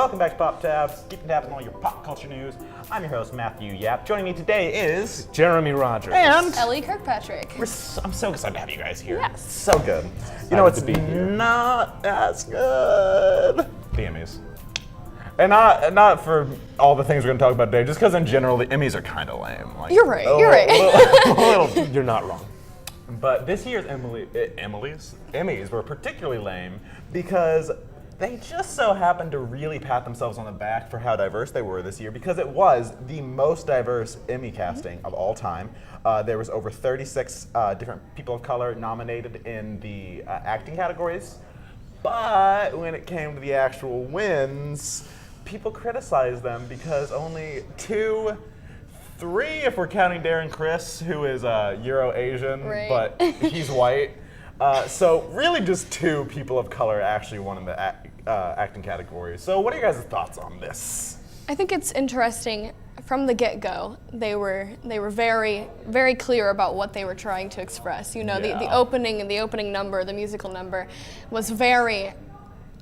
welcome back to Pop Tabs, keeping tabs on all your pop culture news. I'm your host, Matthew Yapp. Joining me today is Jeremy Rogers. And Elli Kirkpatrick. I'm so excited to have you guys here. Yes. So good. You know, it's to be here. not as good. The Emmys. And not for all the things we're going to talk about today, just because in general the Emmys are kind of lame. Like, You're right. You're not wrong. But this year's Emmys were particularly lame because they just so happened to really pat themselves on the back for how diverse they were this year, because it was the most diverse Emmy casting of all time. There was over 36 different people of color nominated in the acting categories. But when it came to the actual wins, people criticized them because only 2, 3, if we're counting Darren Criss, who is Euro-Asian, Right. but he's white. So really just 2 people of color actually won in the acting category. So what are your guys' thoughts on this? I think it's interesting. From the get-go, they were very, very clear about what they were trying to express. You know, Yeah. the opening number, the musical number, was very,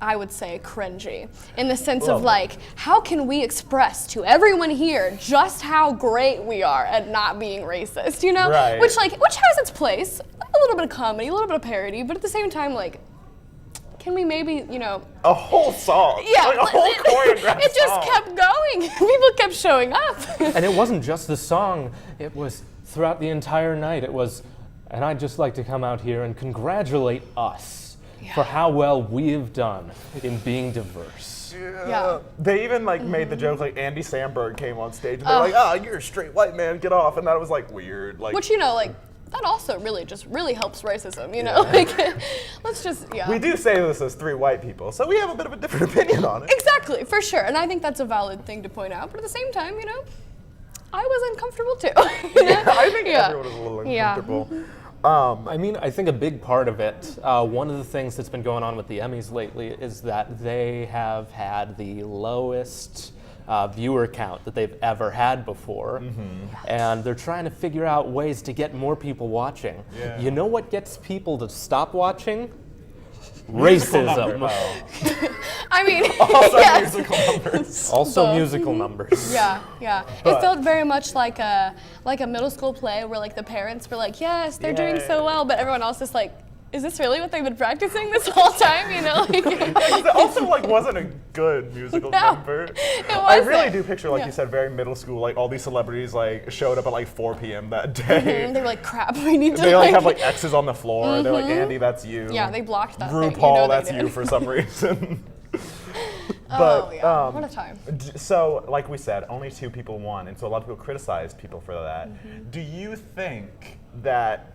I would say, cringy, in the sense of like, how can we express to everyone here just how great we are at not being racist? You know, Right. which has its place, a little bit of comedy, a little bit of parody, but at the same time, like, can we maybe, you know, A whole song. yeah, Like a whole choreographed it just song. kept going. People kept showing up. And it wasn't just the song, it was throughout the entire night. It was, and I'd just like to come out here and congratulate us for how well we've done in being diverse. Yeah. They even made the joke, like Andy Samberg came on stage and they're like, "Ah, you're a straight white man, get off," and that was like weird. Like, Which, you know, like, that also really helps racism, you know? Like, let's just, we do say this as 3 white people, so we have a bit of a different opinion on it. Exactly, for sure. And I think that's a valid thing to point out. But at the same time, you know, I was uncomfortable too. You know? Yeah, I think Yeah. everyone was a little Yeah. uncomfortable. I mean, I think a big part of it, one of the things that's been going on with the Emmys lately is that they have had the lowest viewer count that they've ever had before. And they're trying to figure out ways to get more people watching. Yeah. You know what gets people to stop watching? Racism. I mean, Also yes. musical numbers. Also Duh. musical numbers. Yeah. It felt very much like a middle school play where like the parents were like, yes, they're doing so well, but everyone else is like, is this really what they've been practicing this whole time? You know? Like, It also wasn't a good musical No, number. it I really wasn't. do picture, like you said, very middle school, like all these celebrities showed up at 4 p.m. that day. and they were like, crap, we need to They have X's on the floor. They're like, Andy, that's you. yeah, they blocked that thing. You RuPaul, know they that's did. you for some reason. Oh, yeah. What a time. So, like we said, only 2 people won, and so a lot of people criticized people for that. Do you think that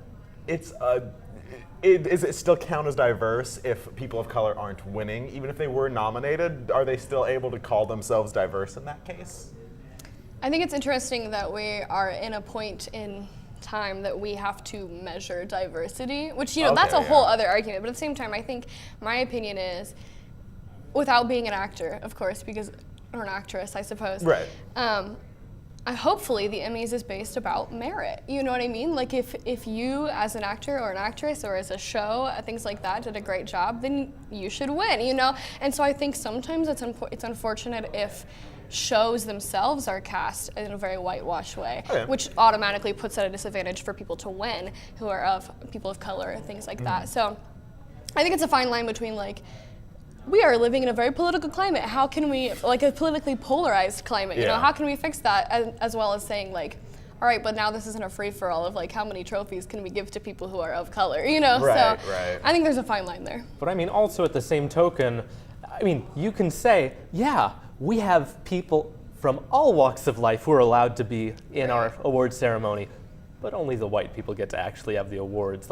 does it still count as diverse if people of color aren't winning? Even if they were nominated, are they still able to call themselves diverse in that case? I think it's interesting that we are in a point in time that we have to measure diversity, which, you know, that's a Okay, whole yeah. other argument. But at the same time, I think my opinion is, without being an actor, of course, or an actress, I suppose. Right. Hopefully the Emmys is based about merit. You know what I mean? Like if you as an actor or an actress or as a show, things like that, did a great job, then you should win, you know? And so I think sometimes it's unfortunate if shows themselves are cast in a very whitewashed way, which automatically puts at a disadvantage for people to win who are people of color, things like that. So I think it's a fine line between we are living in a very political climate. How can we, a politically polarized climate, you know, how can we fix that? As well as saying all right, but now this isn't a free-for-all of how many trophies can we give to people who are of color, you know? Right, so right. I think there's a fine line there. But I mean, also at the same token, I mean, you can say, yeah, we have people from all walks of life who are allowed to be in our award ceremony, but only the white people get to actually have the awards.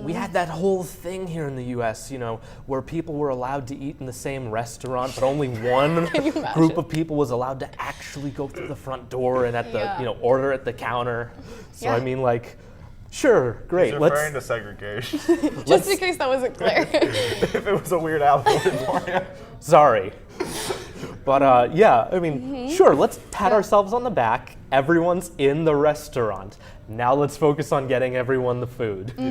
We had that whole thing here in the US, you know, where people were allowed to eat in the same restaurant, but only one group of people was allowed to actually go through the front door and at the, order at the counter. So I mean, sure, great. He's referring to segregation. Just in case that wasn't clear. If it was a weird allegory for you. Sorry. But yeah, I mean, sure, let's pat ourselves on the back. Everyone's in the restaurant. Now let's focus on getting everyone the food. See,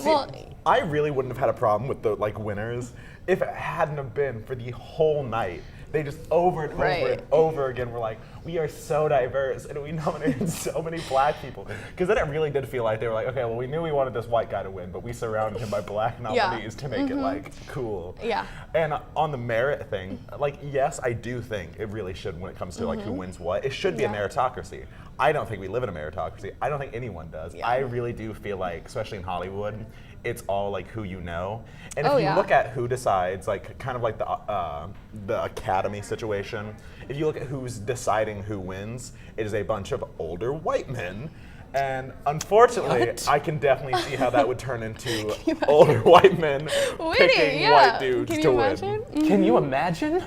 Well, I really wouldn't have had a problem with the winners if it hadn't have been for the whole night they just over and over Right. and over again were like, we are so diverse and we nominated so many black people. Because then it really did feel like they were like, okay, well, we knew we wanted this white guy to win, but we surrounded him by black nominees to make it like cool. Yeah. And on the merit thing, like, yes, I do think it really should, when it comes to like who wins what, it should be a Yeah. meritocracy. I don't think we live in a meritocracy. I don't think anyone does. Yeah. I really do feel like, especially in Hollywood, it's all like who you know. And if Oh, you yeah. look at who decides, like kind of like the Academy situation, if you look at who's deciding who wins, it is a bunch of older white men. And unfortunately, What? I can definitely see how that would turn into older white men Winning, picking yeah. white dudes Can to you win. imagine? Can you imagine?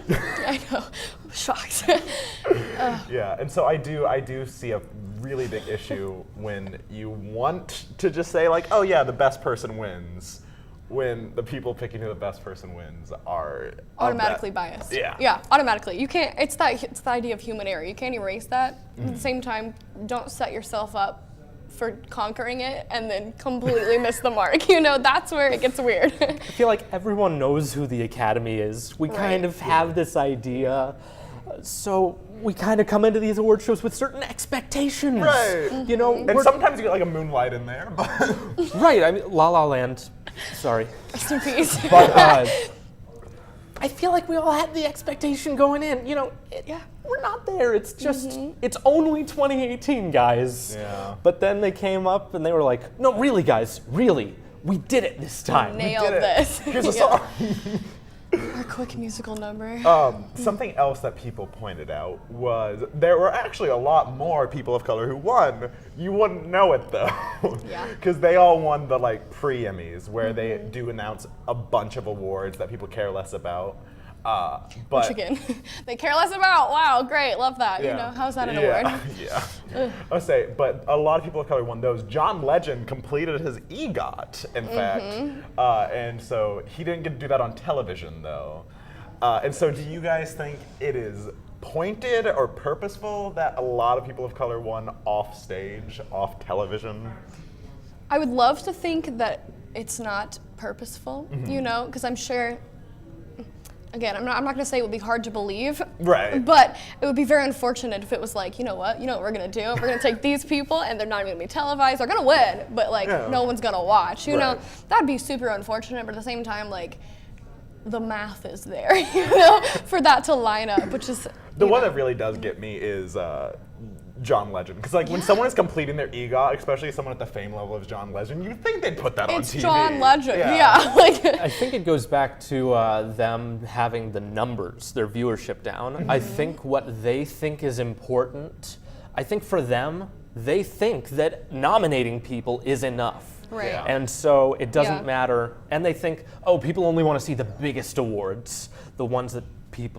I know. I'm shocked. Yeah, and so I do see a really big issue when you want to just say like, oh yeah, the best person wins, when the people picking who the best person wins are of Automatically that- biased. Yeah. Yeah, automatically. You can't, it's the idea of human error. You can't erase that. At the same time, don't set yourself up for conquering it and then completely miss the mark. You know, that's where it gets weird. I feel like everyone knows who the Academy is. We kind of have this idea. So we kind of come into these award shows with certain expectations. Right. You know, And sometimes you get like a Moonlight in there, but right, I mean, La La Land, sorry. Rest in peace. But I feel like we all had the expectation going in. You know, we're not there. It's just, it's only 2018, guys. Yeah. But then they came up and they were like, no, really, guys, really, we did it this time. Nailed did it. this. Here's a Yeah. song. Our quick musical number. Something else that people pointed out was there were actually a lot more people of color who won. You wouldn't know it though. Yeah. Because they all won the like pre-Emmys where they do announce a bunch of awards that people care less about. But Which again, they care less about. Wow, great, love that. You know, how's that an award? Yeah. I'll say, but a lot of people of color won those. John Legend completed his EGOT, in fact, and so he didn't get to do that on television though. And so, do you guys think it is pointed or purposeful that a lot of people of color won off stage, off television? I would love to think that it's not purposeful, you know, because I'm sure. Again, I'm not going to say it would be hard to believe, Right. but it would be very unfortunate if it was like, you know what we're going to do? We're going to take these people and they're not even going to be televised. They're going to win, but like Yeah. no one's going to watch, you know? Right. That'd be super unfortunate, but at the same time, like the math is there, you know, for that to line up, which is The one that really does get me is John Legend. Because like when someone is completing their EGOT, especially someone at the fame level of John Legend, you'd think they'd put that on it's TV. John Legend, yeah. Like I think it goes back to them having the numbers, their viewership down. I think what they think is important, I think for them, they think that nominating people is enough. Right. Yeah. And so it doesn't Yeah. matter. And they think, oh, people only want to see the biggest awards, the ones that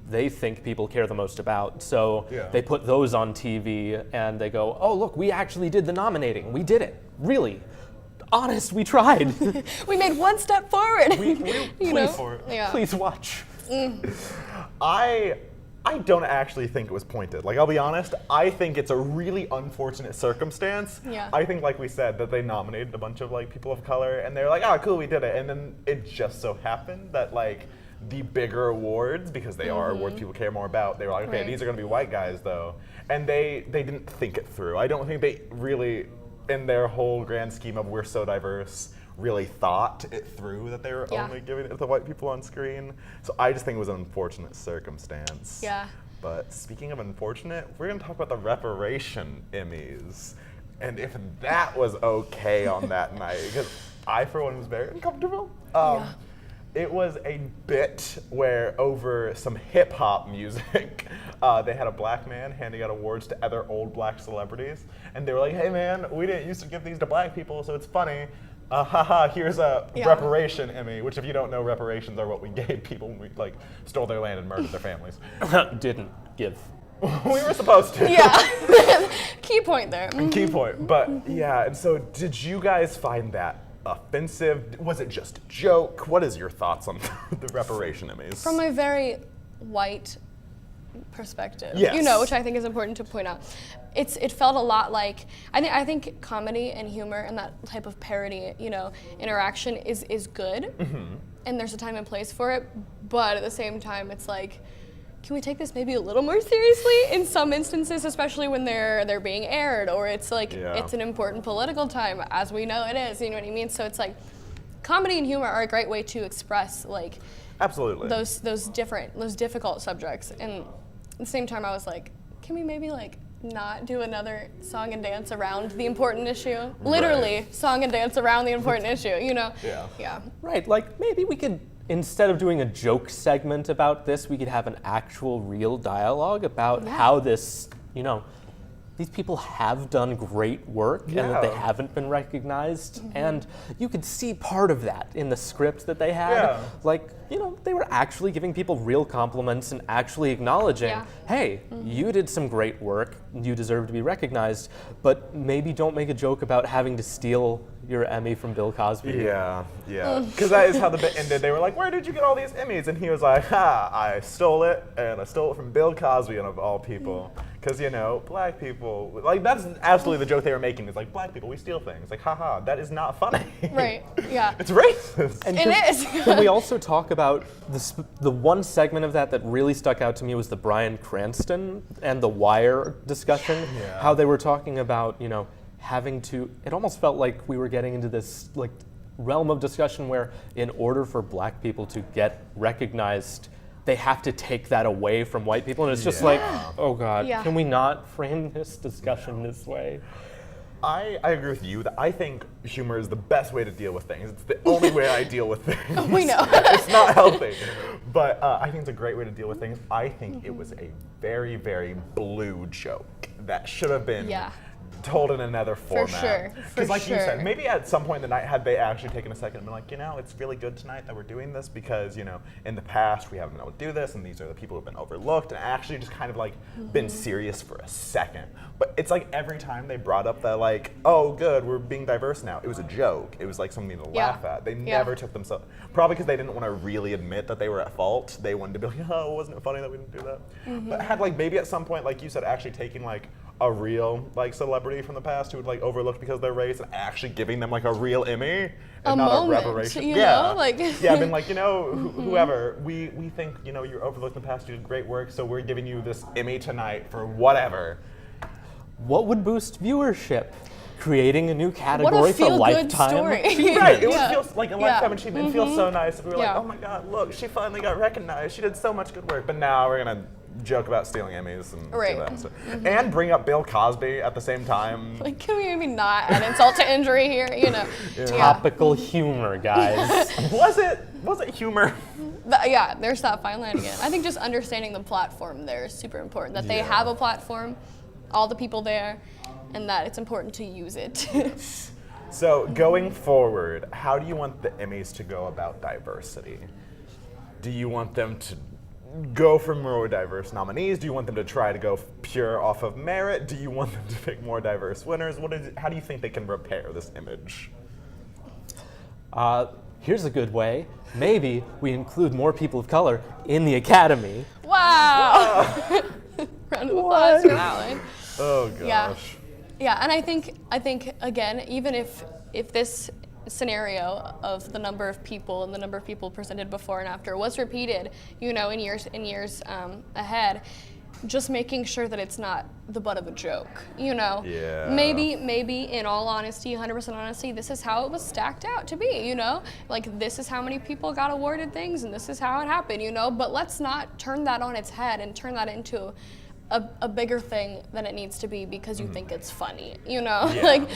they think people care the most about. So Yeah. they put those on TV and they go, oh, look, we actually did the nominating. We did it. Really. Honest, we tried. we made one step forward. you know? for it. Yeah. Please watch. I don't actually think it was pointed. Like, I'll be honest, I think it's a really unfortunate circumstance. Yeah. I think, like we said, that they nominated a bunch of like people of color and they're like, oh, cool, we did it. And then it just so happened that like the bigger awards, because they are awards people care more about, they were like, okay, Right. these are gonna be white guys though. And they didn't think it through. I don't think they really, in their whole grand scheme of we're so diverse, really thought it through that they were Yeah. only giving it to the white people on screen. So I just think it was an unfortunate circumstance. Yeah. But speaking of unfortunate, we're gonna talk about the reparation Emmys. And if that was okay on that night, because I, for one, was very uncomfortable. Yeah. It was a bit where over some hip hop music, they had a black man handing out awards to other old black celebrities. And they were like, hey man, we didn't used to give these to black people, so it's funny. Haha, here's a Yeah. reparation Emmy, which if you don't know, reparations are what we gave people when we like stole their land and murdered their families. Didn't give. We were supposed to. Yeah. Key point there. Key point. But yeah, and so did you guys find that offensive? Was it just a joke? What is your thoughts on the reparation Emmys? From a very white perspective, Yes. you know, which I think is important to point out. It felt a lot like I think comedy and humor and that type of parody, you know, interaction is good, and there's a time and place for it. But at the same time, it's like, can we take this maybe a little more seriously in some instances, especially when they're being aired, or it's like it's an important political time, as we know it is, you know what I mean? So it's like comedy and humor are a great way to express like absolutely those difficult subjects. And at the same time I was like, can we maybe like not do another song and dance around the important issue? Literally, song and dance around the important issue, you know? Yeah. Right, like maybe we could, instead of doing a joke segment about this, we could have an actual real dialogue about how this, you know, these people have done great work and that they haven't been recognized. And you could see part of that in the script that they had. Like, you know, they were actually giving people real compliments and actually acknowledging, hey, you did some great work, you deserve to be recognized, but maybe don't make a joke about having to steal your Emmy from Bill Cosby. Yeah. Because that is how the bit ended. They were like, where did you get all these Emmys? And he was like, I stole it, and I stole it from Bill Cosby, and of all people. Because, you know, black people, like, that's absolutely the joke they were making. Is like, black people, we steal things. Like, haha, that is not funny. Right, yeah. It's racist. And it is. Can we also talk about the one segment of that really stuck out to me was the Bryan Cranston and the Wire discussion. How they were talking about, you know, having to, it almost felt like we were getting into this, like, realm of discussion where in order for black people to get recognized, they have to take that away from white people. And it's just like, oh God, can we not frame this discussion this way? I agree with you that I think humor is the best way to deal with things. It's the only way I deal with things. We know. It's not healthy. But I think it's a great way to deal with things. I think it was a very, very blue joke that should have been told in another format. Because like you said, maybe at some point in the night had they actually taken a second and been like, you know, it's really good tonight that we're doing this because, you know, in the past we haven't been able to do this and these are the people who've been overlooked, and actually just kind of like been serious for a second. But it's like every time they brought up that like, oh good, we're being diverse now, it was a joke. It was like something to laugh at. They never took themselves, probably because they didn't want to really admit that they were at fault. They wanted to be like, oh, wasn't it funny that we didn't do that? But had like maybe at some point, like you said, actually taking like a real like celebrity from the past who would like overlooked because of their race and actually giving them like a real Emmy and not moment, a reparation. You know, like I've been like, you know, whoever, we think, you know, you're overlooked in the past, you did great work, so we're giving you this Emmy tonight for whatever. What would boost viewership? Creating a new category for Lifetime. Story. Right, it would feel like a Lifetime achievement. It feels so nice. We were like, oh my God, look, she finally got recognized. She did so much good work. But now we're gonna joke about stealing Emmys and do that and stuff. And bring up Bill Cosby at the same time. Like, can we maybe not add insult to injury here? You know. Topical humor, guys. Was it humor? There's that fine line again. I think just understanding the platform there is super important. That they have a platform, all the people there, and that it's important to use it. So going forward, how do you want the Emmys to go about diversity? Do you want them to go for more diverse nominees? Do you want them to try to go pure off of merit? Do you want them to pick more diverse winners? How do you think they can repair this image? Here's a good way. Maybe we include more people of color in the Academy. Wow! Round of applause for that one. Oh gosh. Yeah, and I think again, even if this scenario of the number of people and the number of people presented before and after was repeated, you know, in years ahead, just making sure that it's not the butt of a joke, you know. Yeah. Maybe in all honesty, 100% honesty, this is how it was stacked out to be, you know. Like, this is how many people got awarded things and this is how it happened, you know. But let's not turn that on its head and turn that into a bigger thing than it needs to be because you think it's funny, you know. Like,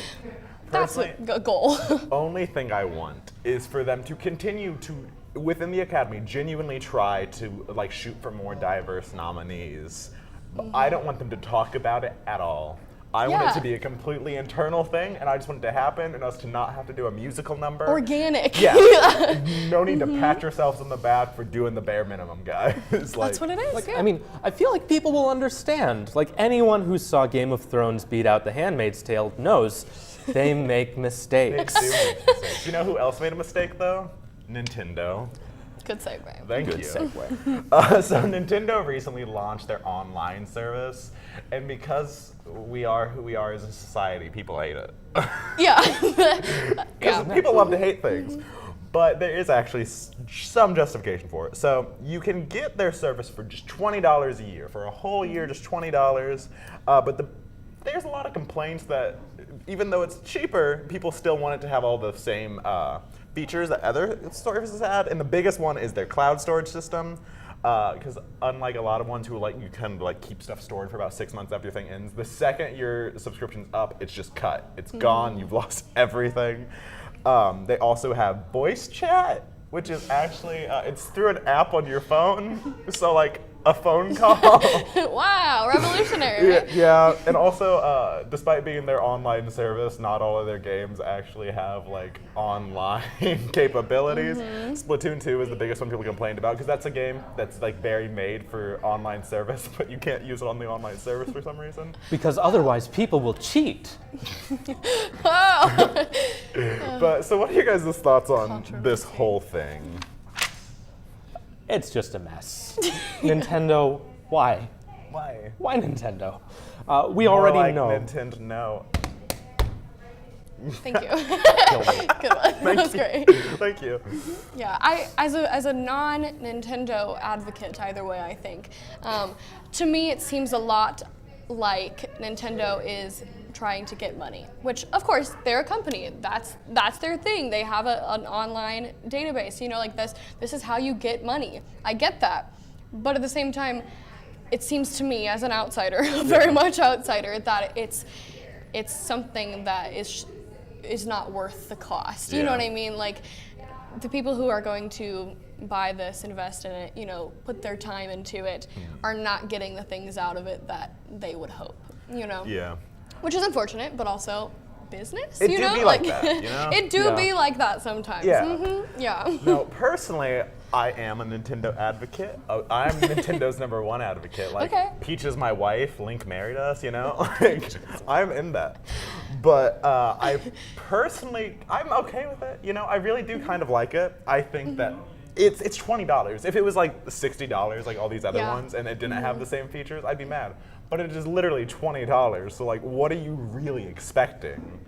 that's a goal. The only thing I want is for them to continue to, within the Academy, genuinely try to like shoot for more diverse nominees. But I don't want them to talk about it at all. I want it to be a completely internal thing, and I just want it to happen and us to not have to do a musical number. Organic. Yeah. No need to pat yourselves on the back for doing the bare minimum, guys. That's what it is. I mean, I feel like people will understand. Like, anyone who saw Game of Thrones beat out The Handmaid's Tale knows they make mistakes. They do make mistakes. You know who else made a mistake, though? Nintendo. Good segue. Thank you. Good segue. So Nintendo recently launched their online service, and because we are who we are as a society, people hate it. Yeah. Because people love to hate things. but there is actually some justification for it. So you can get their service for just $20 a year. For a whole year, just $20. But there's a lot of complaints that even though it's cheaper, people still want it to have all the same features that other services had. And the biggest one is their cloud storage system. Because unlike a lot of ones who you kind of keep stuff stored for about 6 months after your thing ends, the second your subscription's up, it's just cut. It's gone. You've lost everything. They also have voice chat, which is actually it's through an app on your phone. So a phone call. Wow, revolutionary. Right? Yeah, and also, despite being their online service, not all of their games actually have online capabilities. Splatoon 2 is the biggest one people complained about because that's a game that's very made for online service, but you can't use it on the online service for some reason. Because otherwise people will cheat. Oh. But so, what are your guys' thoughts on this whole thing? It's just a mess. Nintendo, why? Why? Why Nintendo? We already know. Nintendo, no. Thank you. Good one. That was great. Thank you. Yeah, as a non-Nintendo advocate, either way, I think, to me it seems a lot like Nintendo is trying to get money, which of course they're a company. That's their thing. They have an online database. This is how you get money. I get that, but at the same time, it seems to me as an outsider, very much outsider, that it's something that is not worth the cost. You know what I mean? The people who are going to buy this, invest in it, put their time into it, are not getting the things out of it that they would hope. Yeah. Which is unfortunate, but also business. It do be like that, It do be like that sometimes. Yeah. Yeah. No, personally, I am a Nintendo advocate. I'm Nintendo's #1 advocate. Okay. Peach is my wife. Link married us. I'm in that. But I'm okay with it. I really do kind of like it. I think that it's $20. If it was $60 like all these other ones and it didn't have the same features, I'd be mad. But it is literally $20. So what are you really expecting?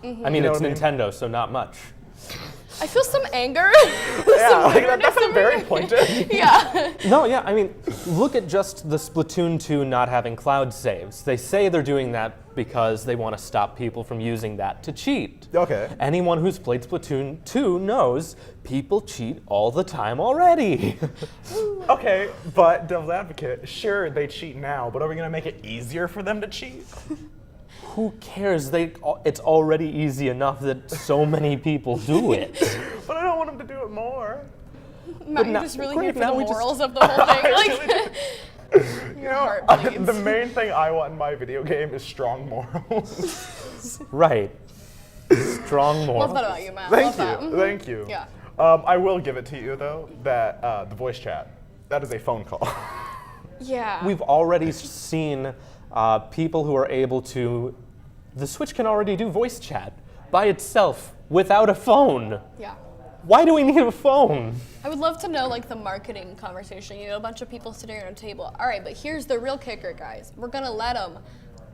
I mean, it's Nintendo, so not much. I feel some anger. Yeah, that's very pointed. Yeah. No, yeah, I mean, look at just the Splatoon 2 not having cloud saves. They say they're doing that because they want to stop people from using that to cheat. Okay. Anyone who's played Splatoon 2 knows people cheat all the time already. Okay, but devil's advocate, sure, they cheat now, but are we going to make it easier for them to cheat? Who cares? It's already easy enough that so many people do it. But I don't want them to do it more. Matt, you're just really here for the now we morals of the whole thing. Your heart bleeds. The main thing I want in my video game is strong morals. Right. Strong morals. Love that about you, Matt. Thank Love you. that. Thank you. Yeah. I will give it to you, though, that the voice chat, that is a phone call. Yeah. We've already seen people who are able to. The Switch can already do voice chat by itself without a phone. Yeah. Why do we need a phone? I would love to know the marketing conversation. A bunch of people sitting around a table. All right, but here's the real kicker, guys. We're gonna let them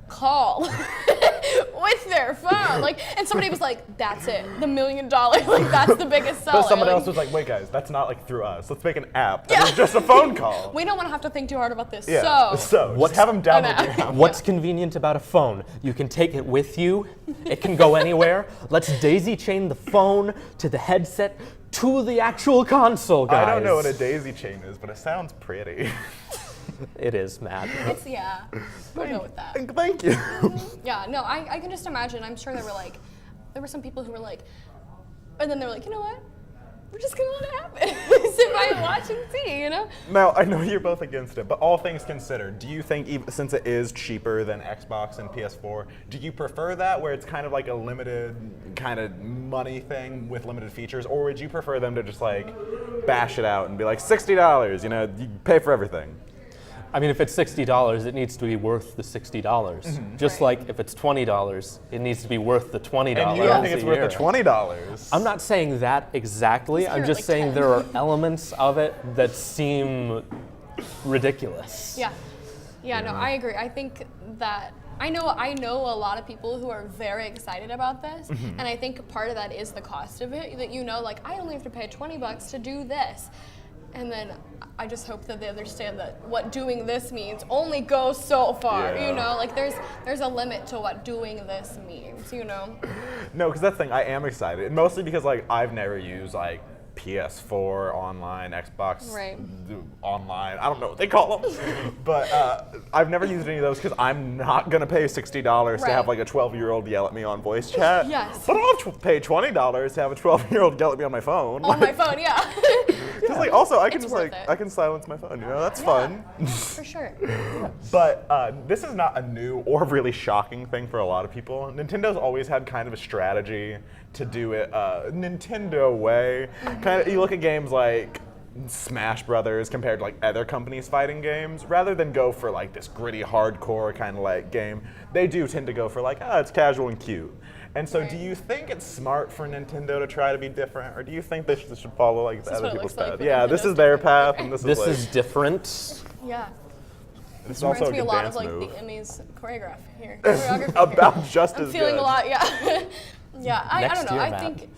call with their phone. And somebody was like, that's it, the $1 million. That's the biggest seller. But someone else was like, wait guys, that's not through us. Let's make an app. And it's just a phone call. We don't want to have to think too hard about this. Yeah. So just have them download the app. What's convenient about a phone? You can take it with you. It can go anywhere. Let's daisy chain the phone to the headset to the actual console, guys. I don't know what a daisy chain is, but it sounds pretty. It is, Matt. Yeah. We'll go with that. Thank you. Yeah, no, I can just imagine. I'm sure there were some people who were and then they were like, you know what? We're just gonna let it happen. Sit by and watch and see, Now, I know you're both against it, but all things considered, do you think, since it is cheaper than Xbox and PS4, do you prefer that where it's kind of like a limited kind of money thing with limited features, or would you prefer them to just bash it out and be $60, you pay for everything? I mean, if it's $60, it needs to be worth the $60. Mm-hmm. Just like if it's $20, it needs to be worth the $20. And you don't think it's worth the $20? I'm not saying that exactly. I'm just saying 10. there are elements of it that seem ridiculous. Yeah. Yeah, no, I agree. I think that I know a lot of people who are very excited about this, and I think part of that is the cost of it. That like I only have to pay $20 to do this, and then I just hope that they understand that what doing this means only goes so far. Yeah. Like there's a limit to what doing this means. No, because that's the thing. I am excited, and mostly because like I've never used like PS4 online, Xbox online. I don't know what they call them, but I've never used any of those because I'm not gonna pay $60 to have like a 12-year-old yell at me on voice chat. Yes. But I'll pay $20 to have a 12-year-old yell at me on my phone. On my phone, yeah. Because like also I can It's just worth like it. I can silence my phone. That's fun. For sure. But this is not a new or really shocking thing for a lot of people. Nintendo's always had kind of a strategy to do it Nintendo way. Kind of, you look at games like Smash Brothers compared to like other companies' fighting games, rather than go for like this gritty, hardcore kind of like game, they do tend to go for like, it's casual and cute. And so do you think it's smart for Nintendo to try to be different, or do you think they should follow like the other people's path? Yeah, this is their path, and this is different. Yeah. It's also Reminds me a a good lot dance of like move. the Emmys choreography here. About just I'm as feeling good. a lot, yeah. Yeah, I Next don't know. year, I Matt. think,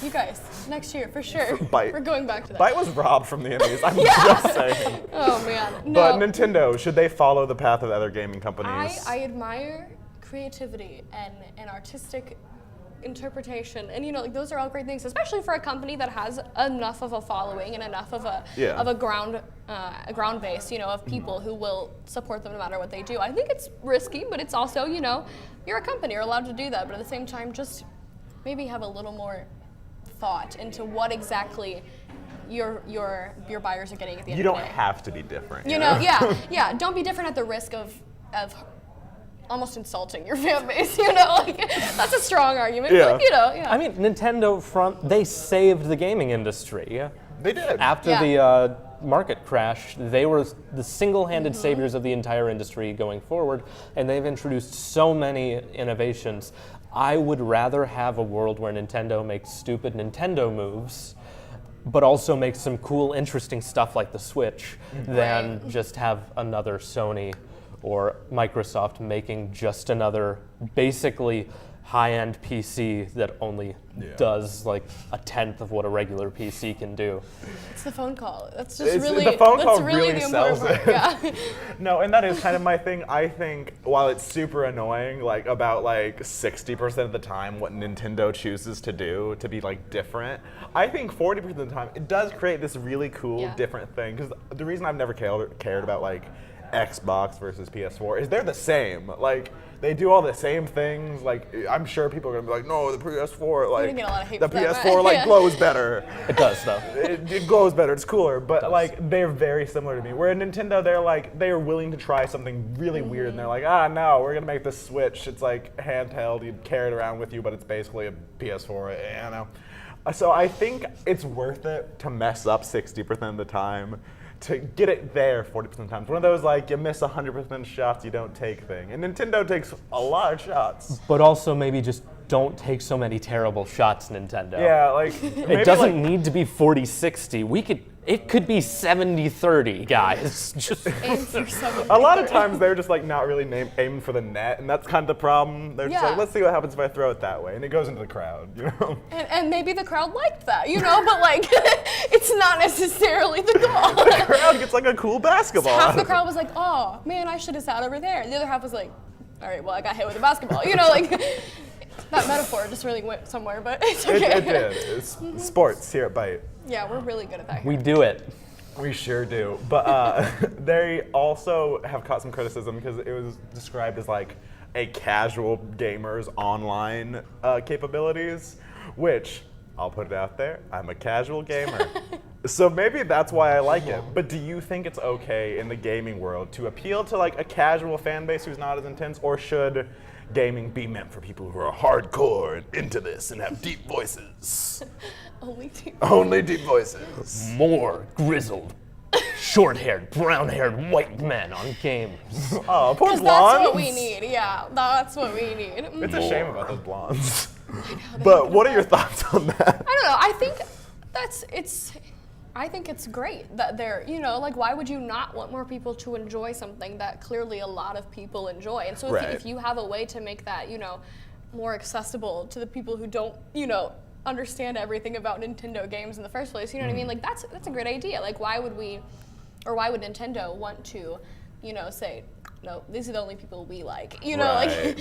you guys, next year for sure. Byte. We're going back to that. Byte was robbed from the Emmys. I'm just saying. Oh man, no. But Nintendo, should they follow the path of other gaming companies? I admire creativity and artistic interpretation, and like those are all great things, especially for a company that has enough of a following and enough of a ground base, of people who will support them no matter what they do. I think it's risky, but it's also, you're a company, you're allowed to do that, but at the same time, just maybe have a little more thought into what exactly your buyers are getting at the end You of don't the day. have to be different. Yeah. Don't be different at the risk of almost insulting your fan base. Like that's a strong argument. Yeah. But, I mean, Nintendo they saved the gaming industry. They did. After the market crash, they were the single-handed saviors of the entire industry going forward, and they've introduced so many innovations. I would rather have a world where Nintendo makes stupid Nintendo moves, but also makes some cool, interesting stuff like the Switch, than just have another Sony or Microsoft making just another basically high-end PC that only does like a tenth of what a regular PC can do. it's the phone call. That's just the phone call really the sells important it. part. Yeah. No, and that is kind of my thing. I think while it's super annoying, like about like 60% of the time what Nintendo chooses to do to be like different, I think 40% of the time it does create this really cool different thing. Because the reason I've never cared about like Xbox versus PS4 is they're the same. Like they do all the same things. Like I'm sure people are gonna be like, no, the PS4 like gonna get a lot of hate the for that, PS4 like yeah. glows better. It does, though. It glows better. It's cooler, but does. like they're very similar to me. Where Nintendo, they're willing to try something really weird, and they're like, no, we're gonna make the Switch. It's like handheld. You carry it around with you, but it's basically a PS4. I don't know. So I think it's worth it to mess up 60% of the time to get it there 40% of the time. It's one of those like you miss 100% shots you don't take thing. And Nintendo takes a lot of shots. But also maybe just don't take so many terrible shots, Nintendo. Yeah, like It doesn't need to be 40-60. It could be 70-30, guys. Just Aim for something. a lot of times they're just like not really aiming for the net, and that's kind of the problem. They're just like, let's see what happens if I throw it that way, and it goes into the crowd, And maybe the crowd liked that, but like it's not necessarily the goal. The crowd gets like a cool basketball. Half the crowd was like, oh man, I should have sat over there. The other half was like, all right, well I got hit with a basketball. Like that metaphor just really went somewhere, but it's okay. It did. It's sports here at Byte. Yeah, we're really good at that. we do it. We sure do. But they also have caught some criticism because it was described as like a casual gamer's online capabilities, which I'll put it out there. I'm a casual gamer. So maybe that's why I like it. But do you think it's okay in the gaming world to appeal to like a casual fan base who's not as intense, or should gaming be meant for people who are hardcore and into this and have deep voices? Only deep voices. More grizzled, short-haired, brown-haired white men on games. Oh, poor Because blondes. that's what we need. Yeah, that's what we need. It's a shame about those blondes. But what are your thoughts on that? I don't know. I think I think it's great that they're, you know, like, why would you not want more people to enjoy something that clearly a lot of people enjoy? And so if you have a way to make that, you know, more accessible to the people who don't, you know, understand everything about Nintendo games in the first place, you know what I mean? Like, that's a great idea. Like, why would Nintendo want to, you know, say, no, these are the only people we like, you know, like,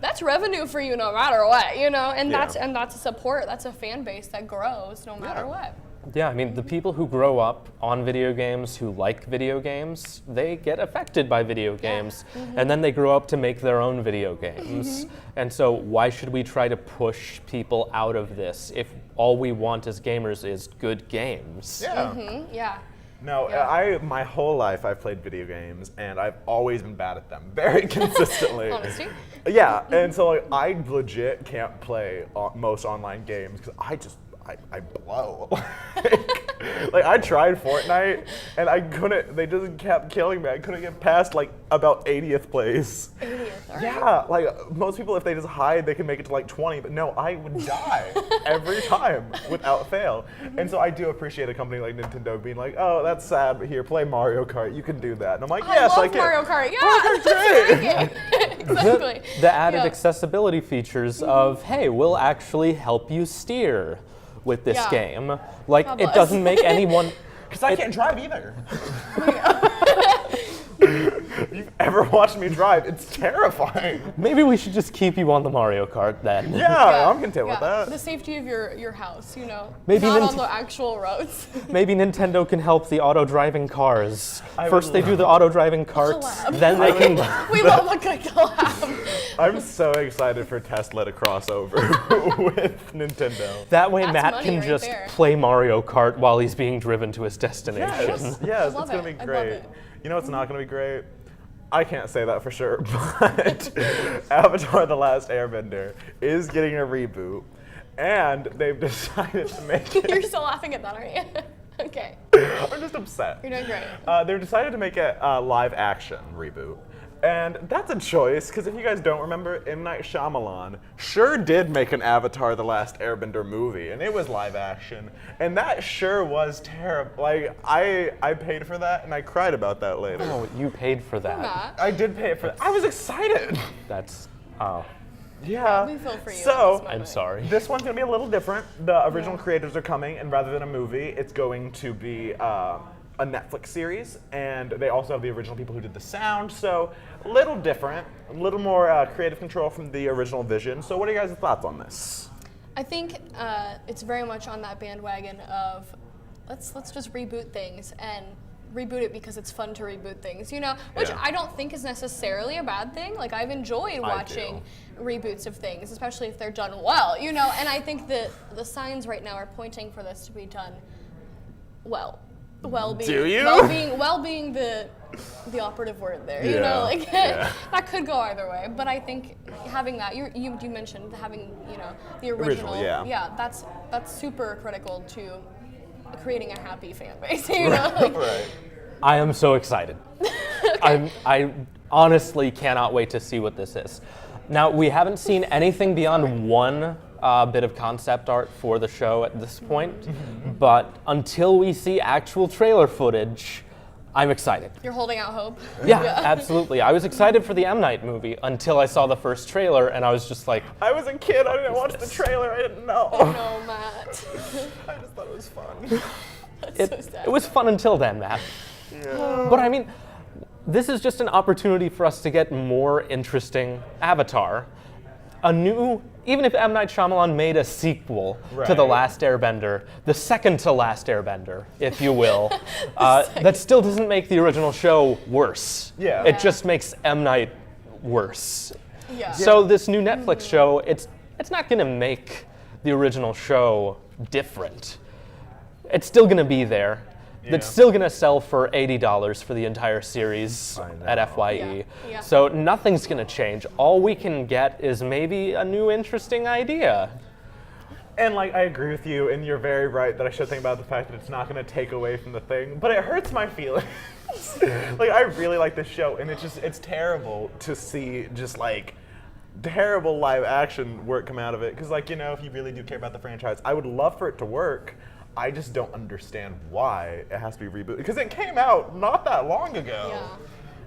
that's revenue for you no matter what, you know, and that's a support, that's a fan base that grows no matter what. Yeah, I mean, the people who grow up on video games, who like video games, they get affected by video games, and then they grow up to make their own video games. And so why should we try to push people out of this if all we want as gamers is good games? Yeah. No, my whole life I've played video games, and I've always been bad at them, very consistently. Honesty? Yeah, and so like, I legit can't play most online games because I blow. Like I tried Fortnite and I couldn't, they just kept killing me. I couldn't get past like about 80th place. 80th, all right. Yeah, like most people if they just hide, they can make it to like 20, but no, I would die every time without fail. And so I do appreciate a company like Nintendo being like, oh, that's sad, but here, play Mario Kart, you can do that. And I'm like, yes, I can. Mario Kart, yeah. Mario Kart's great. Exactly. The added accessibility features of, hey, we'll actually help you steer with this game. Like, it doesn't make anyone... Because I can't drive either. If you've ever watched me drive, it's terrifying. Maybe we should just keep you on the Mario Kart then. Yeah, I'm content with that. The safety of your house, you know, Maybe not on the actual roads. Maybe Nintendo can help the auto-driving cars. First they do the auto-driving carts, then they can... We love a good collab. I'm so excited for Tesla to cross over with Nintendo. That way That's Matt money can right just there. play Mario Kart while he's being driven to his destination. Yes, I it's love going to it. be I love great. it. You know what's not going to be great? I can't say that for sure, but Avatar: The Last Airbender is getting a reboot, and they've decided to make it... You're still laughing at that, aren't you? Okay. I'm just upset. You're doing great. They've decided to make it a live-action reboot. And that's a choice, because if you guys don't remember, M. Night Shyamalan sure did make an Avatar: The Last Airbender movie, and it was live action. And that sure was terrible. Like, I paid for that, and I cried about that later. Oh, you paid for that. Matt. I did pay for that. I was excited. That's... Oh, Yeah. We feel for you. So, I'm sorry. this one's going to be a little different. The original creators are coming, and rather than a movie, it's going to be a Netflix series, and they also have the original people who did the sound, so a little different, a little more creative control from the original vision. So what are your guys' thoughts on this? I think it's very much on that bandwagon of let's just reboot things and reboot it because it's fun to reboot things, you know, which I don't think is necessarily a bad thing. Like, I've enjoyed watching reboots of things, especially if they're done well, you know, and I think that the signs right now are pointing for this to be done well. Well-being. Do you? Well-being the operative word there. You know, like that could go either way. But I think having that you mentioned having, you know, the original. That's super critical to creating a happy fan base. You know, like, Right. I am so excited. I honestly cannot wait to see what this is. Now, we haven't seen anything beyond one bit of concept art for the show at this point, but until we see actual trailer footage, I'm excited. You're holding out hope. Yeah, absolutely. I was excited for the M. Night movie until I saw the first trailer, and I was just like, I was a kid, I didn't watch the trailer, I didn't know. Oh no, Matt. I just thought it was fun. That's so sad. it was fun until then, Matt. But I mean, this is just an opportunity for us to get more interesting Avatar. Even if M. Night Shyamalan made a sequel to The Last Airbender, the second to Last Airbender, if you will, that still doesn't make the original show worse. Yeah. It just makes M. Night worse. Yeah. So this new Netflix show, it's not going to make the original show different. It's still going to be there. It's still going to sell for $80 for the entire series at FYE. Yeah. So nothing's going to change. All we can get is maybe a new interesting idea. And like, I agree with you, and you're very right that I should think about the fact that it's not going to take away from the thing, but it hurts my feelings. Like, I really like this show, and it's terrible to see just like terrible live action work come out of it. Because like, you know, if you really do care about the franchise, I would love for it to work. I just don't understand why it has to be rebooted. Because it came out not that long ago. Yeah.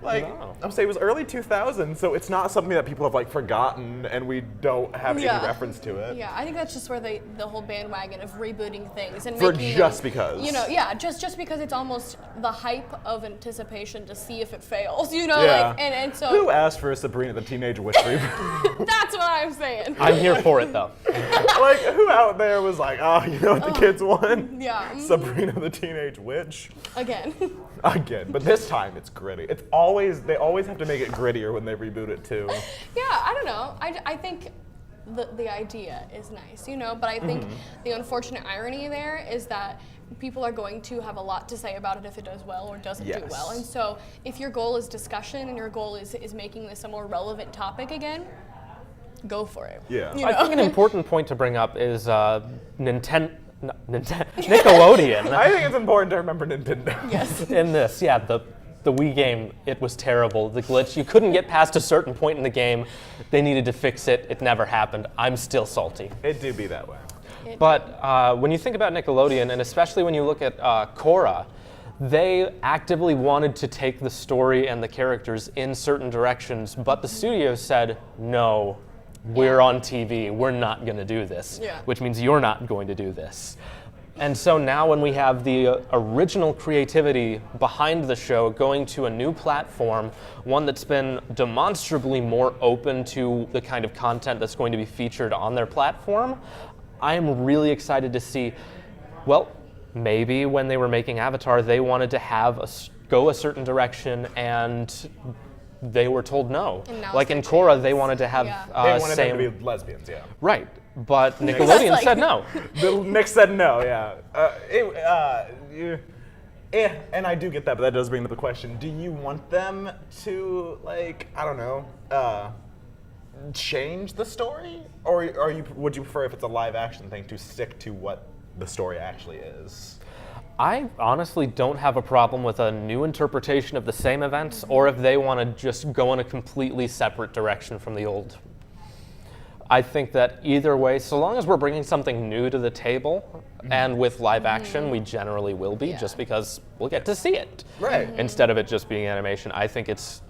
Like, No. I'm saying it was early 2000s, so it's not something that people have like forgotten and we don't have any reference to it. Yeah, I think that's just where the whole bandwagon of rebooting things and For making just them, because. You know, yeah, just because it's almost the hype of anticipation to see if it fails, you know, Yeah. like and so Who asked for a Sabrina the Teenage Witch reboot? that's what I'm saying. I'm here for it though. Like, who out there was like, oh, you know what the kids want? Yeah. Sabrina the Teenage Witch. Again. Again, but this time it's gritty. They always have to make it grittier when they reboot it too. Yeah, I don't know. I think the idea is nice, you know, but I think the unfortunate irony there is that people are going to have a lot to say about it if it does well or doesn't do Yes. well. And so if your goal is discussion and your goal is making this a more relevant topic again, go for it. Yeah. You I know? think an important point to bring up is Nickelodeon. I think it's important to remember Nintendo. Yes. In this, yeah, the Wii game, it was terrible. The glitch, you couldn't get past a certain point in the game. They needed to fix it. It never happened. I'm still salty. It do be that way. But when you think about Nickelodeon, and especially when you look at Korra, they actively wanted to take the story and the characters in certain directions, but the studio said, no, we're on TV, we're not going to do this, which means you're not going to do this. And so now when we have the original creativity behind the show going to a new platform, one that's been demonstrably more open to the kind of content that's going to be featured on their platform, I am really excited to see, well, maybe when they were making Avatar, they wanted to have go a certain direction and they were told no. Like in Korra, they wanted to have They wanted them to be lesbians, yeah. Right, but Nickelodeon said no. Nick said no, yeah. And I do get that, but that does bring up the question: do you want them to, like, I don't know, change the story, or would you prefer if it's a live action thing to stick to what the story actually is? I honestly don't have a problem with a new interpretation of the same events, or if they want to just go in a completely separate direction from the old. I think that either way, so long as we're bringing something new to the table, and with live action, we generally will be, just because we'll get to see it. Right. Instead of it just being animation, I think it's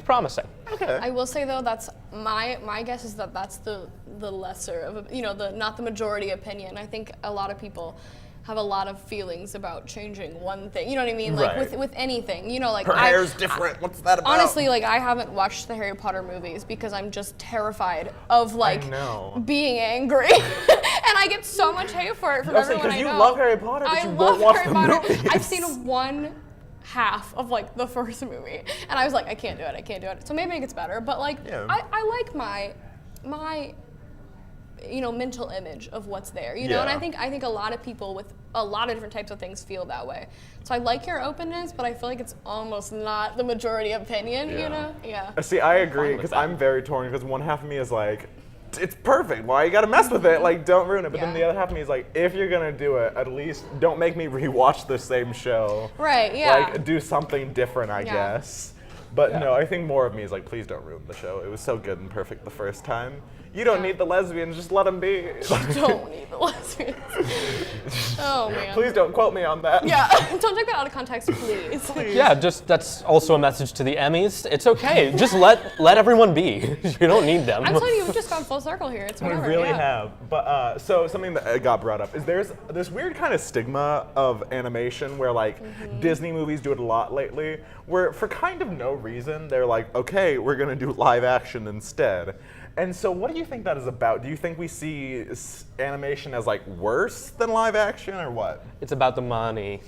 promising. Okay. I will say though, that's my guess is that that's the lesser of not the majority opinion. I think a lot of people have a lot of feelings about changing one thing. You know what I mean? Like Right. with anything. You know, like Her hair's different. What's that about? Honestly, like I haven't watched the Harry Potter movies because I'm just terrified of like being angry. And I get so much hate for it from everyone I know. Because you love Harry Potter, but I you love won't watch Harry the Potter. movies. I've seen one half of like the first movie, and I was like, I can't do it. So maybe it gets better, but like I like my mental image of what's there, you know, and I think a lot of people with a lot of different types of things feel that way. So I like your openness, but I feel like it's almost not the majority opinion, you know? Yeah. See, I agree, because I'm very torn, because one half of me is like, it's perfect, why you gotta mess with it? Like, don't ruin it. But then the other half of me is like, if you're gonna do it, at least don't make me rewatch the same show. Right, yeah. Like, do something different, I guess. But no, I think more of me is like, please don't ruin the show. It was so good and perfect the first time. You don't need the lesbians, just let them be. Don't need the lesbians. Oh, man. Please don't quote me on that. Yeah, don't take that out of context, please. Yeah, that's also a message to the Emmys. It's okay, just let everyone be. You don't need them. I'm telling you, we've just gone full circle here. It's whatever. We really have. But so something that got brought up is there's this weird kind of stigma of animation where like Disney movies do it a lot lately, where for kind of no reason they're like, okay, we're gonna do live action instead. And so what do you think that is about? Do you think we see animation as like worse than live action, or what? It's about the money.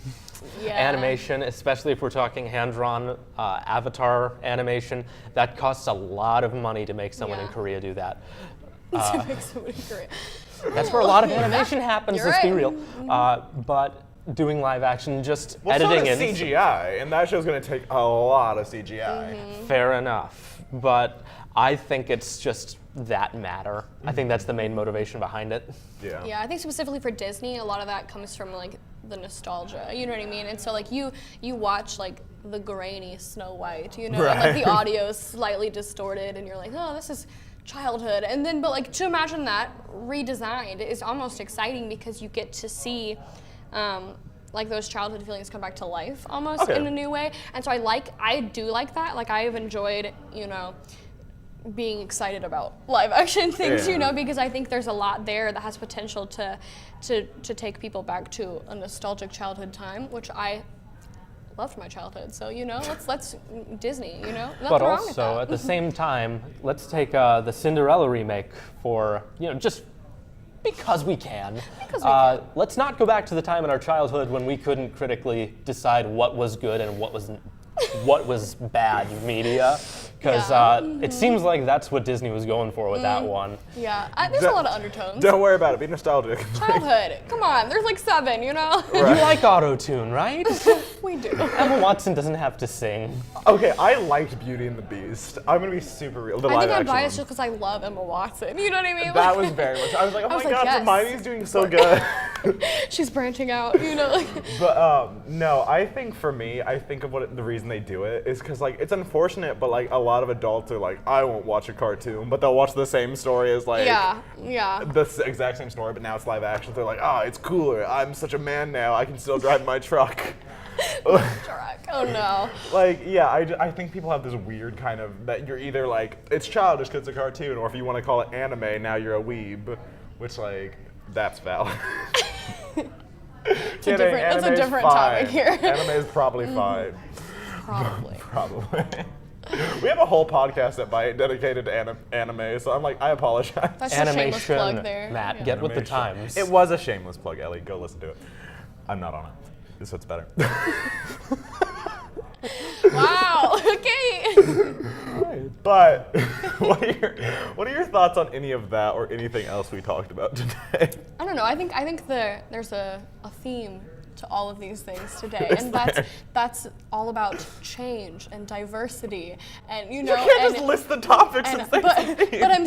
Yeah. Animation, especially if we're talking hand-drawn Avatar animation, that costs a lot of money to make someone in Korea do that. To make somebody Korea. That's where a lot of animation happens, You're let's be right. real. But doing live action, just Well, editing so does in. CGI, and that show's gonna take a lot of CGI. Fair enough. But I think it's just that matter. I think that's the main motivation behind it. Yeah. Yeah, I think specifically for Disney, a lot of that comes from like the nostalgia. You know what I mean? And so like you watch like the grainy Snow White, you know, and, like the audio is slightly distorted, and you're like, oh, this is childhood. And then, but like to imagine that redesigned is almost exciting because you get to see like those childhood feelings come back to life almost in a new way. And so I do like that. Like I've enjoyed, being excited about live action things, because I think there's a lot there that has potential to take people back to a nostalgic childhood time, which I loved my childhood. So, let's Disney, nothing But wrong with also, that. at the same time, let's take the Cinderella remake for, just because we can. Let's not go back to the time in our childhood when we couldn't critically decide what was good and what was bad media, because it seems like that's what Disney was going for with that one. Yeah, there's a lot of undertones. Don't worry about it. Be nostalgic. Childhood, come on, there's like 7, You like auto-tune, right? We do. Emma Watson doesn't have to sing. Okay, I liked Beauty and the Beast. I'm gonna be super real. The I live think I'm action biased one. just because I love Emma Watson. You know what I mean? That was very much. I was like, oh I was my like, god, yes. Hermione's doing so good. She's branching out, But no, I think for me, I think of the reason they do it is because like it's unfortunate, but like a lot of adults are like, I won't watch a cartoon, but they'll watch the same story as like yeah. the exact same story, but now it's live action. They're like, oh, it's cooler. I'm such a man now. I can still drive my truck. Oh no. Like, yeah, I think people have this weird kind of that you're either like it's childish because it's a cartoon, or if you want to call it anime, now you're a weeb, which like that's valid. That's a different topic here. Anime is probably fine. Probably. Probably. We have a whole podcast at Byte dedicated to anime, so I'm like, I apologize. That's a shameless plug there. Matt, Yeah. get with the Animation. times. It was a shameless plug, Ellie. Go listen to it. I'm not on it. This one's better. Wow. Okay. But what are your thoughts on any of that or anything else we talked about today? I don't know. I think there's a theme to all of these things today, and that's all about change and diversity, and You can't just list the topics and say but I'm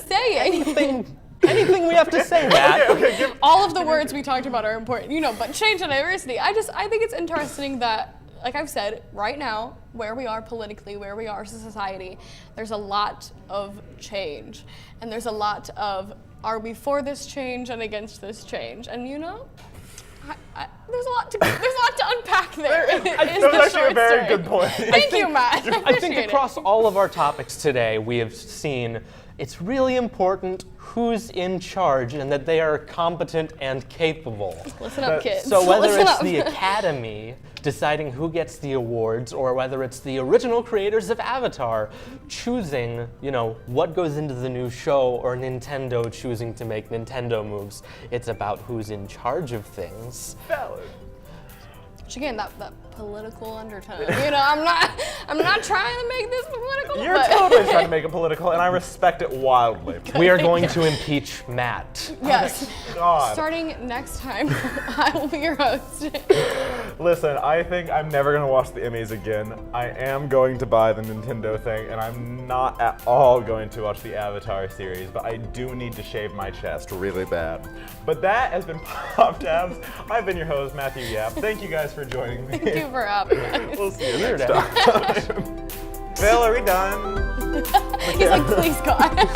saying Anything we have to say, Matt. Okay, all of the words we talked about are important, but change and diversity. I think it's interesting that, like I've said, right now, where we are politically, where we are as a society, there's a lot of change. And there's a lot of, are we for this change and against this change? And there's a lot to unpack there. That's actually a very good point. Thank you, Matt. I think across all of our topics today, we have seen it's really important who's in charge and that they are competent and capable. Listen up, kids. So whether Listen it's up. the Academy deciding who gets the awards, or whether it's the original creators of Avatar choosing, what goes into the new show, or Nintendo choosing to make Nintendo moves, it's about who's in charge of things. Valid. Which again, that political undertone. I'm not trying to make this political. You're but totally trying to make it political, and I respect it wildly. We are going to impeach Matt. Yes. God. Starting next time, I will be your host. Listen, I think I'm never going to watch the Emmys again. I am going to buy the Nintendo thing, and I'm not at all going to watch the Avatar series, but I do need to shave my chest really bad. But that has been Pop Tabs. I've been your host, Matthew Yapp. Thank you guys for joining me. Thank you for having us. We'll see you next time. Phil, are we done? He's like, please God.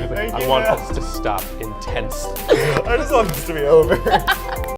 Thank you, I want Matt. us to stop intensely. I just want this to be over.